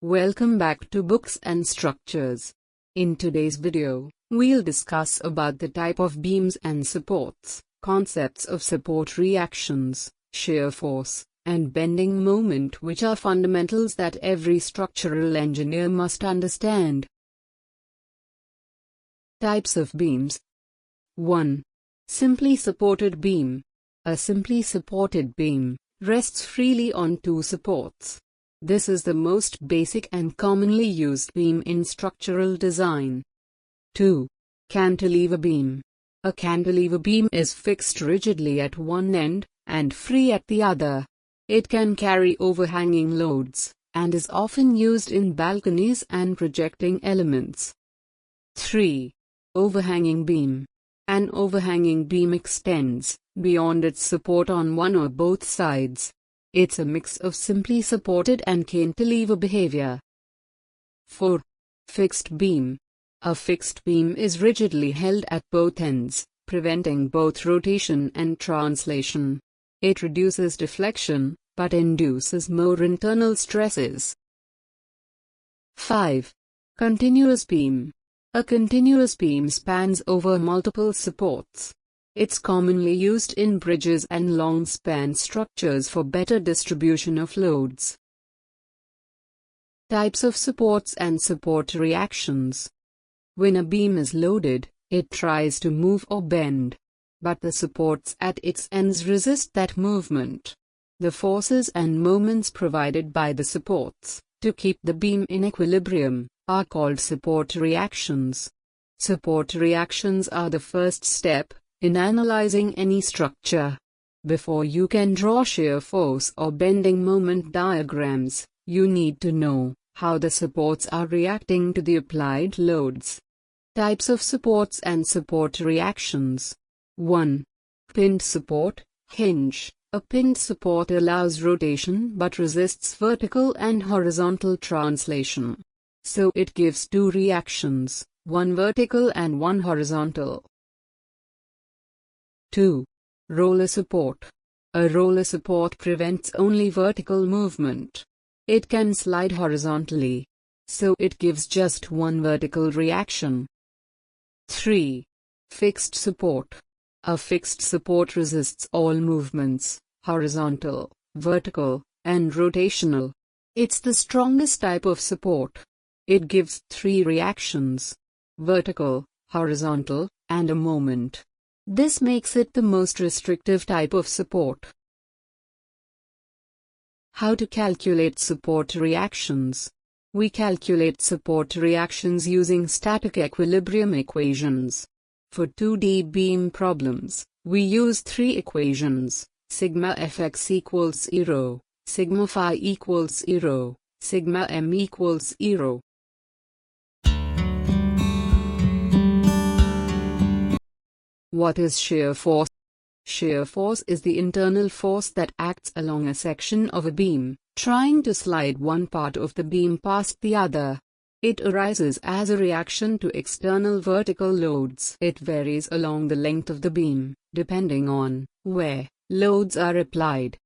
Welcome back to Books and Structures. In today's video, we'll discuss about the type of beams and supports, concepts of support reactions, shear force, and bending moment, which are fundamentals that every structural engineer must understand. Types of beams. 1. Simply supported beam. A simply supported beam rests freely on two supports. This is the most basic and commonly used beam in structural design. 2. Cantilever beam. A cantilever beam is fixed rigidly at one end and free at the other. It can carry overhanging loads and is often used in balconies and projecting elements. 3. Overhanging beam. An overhanging beam extends beyond its support on one or both sides. It's a mix of simply supported and cantilever behavior. 4. Fixed beam. A fixed beam is rigidly held at both ends, preventing both rotation and translation. It reduces deflection, but induces more internal stresses. 5. Continuous beam. A continuous beam spans over multiple supports. It's commonly used in bridges and long-span structures for better distribution of loads. Types of supports and support reactions. When a beam is loaded, it tries to move or bend, but the supports at its ends resist that movement. The forces and moments provided by the supports to keep the beam in equilibrium are called support reactions. Support reactions are the first step in analyzing any structure. Before you can draw shear force or bending moment diagrams, you need to know how the supports are reacting to the applied loads. Types of supports and support reactions. 1. Pinned support, hinge. A pinned support allows rotation but resists vertical and horizontal translation. So it gives two reactions, one vertical and one horizontal. 2. Roller support. A roller support prevents only vertical movement. It can slide horizontally, so it gives just one vertical reaction. 3. Fixed support. A fixed support resists all movements, horizontal, vertical, and rotational. It's the strongest type of support. It gives three reactions: vertical, horizontal, and a moment. This makes it the most restrictive type of support. How to calculate support reactions? We calculate support reactions using static equilibrium equations. For 2D beam problems, we use three equations: sigma fx equals 0, sigma phi equals 0, sigma m equals 0. What is shear force? Shear force is the internal force that acts along a section of a beam, trying to slide one part of the beam past the other. It arises as a reaction to external vertical loads. It varies along the length of the beam, depending on where loads are applied.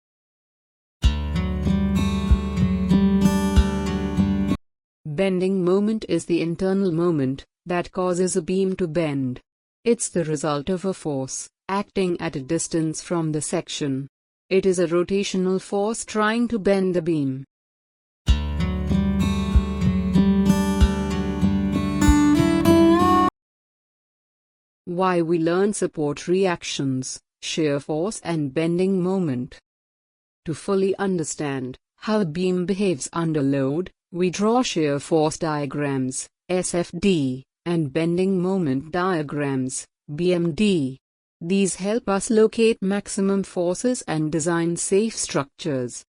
Bending moment is the internal moment that causes a beam to bend. It's the result of a force acting at a distance from the section. It is a rotational force trying to bend the beam. Why we learn support reactions, shear force and bending moment. To fully understand how a beam behaves under load, we draw shear force diagrams, SFD, and bending moment diagrams, BMD. These help us locate maximum forces and design safe structures.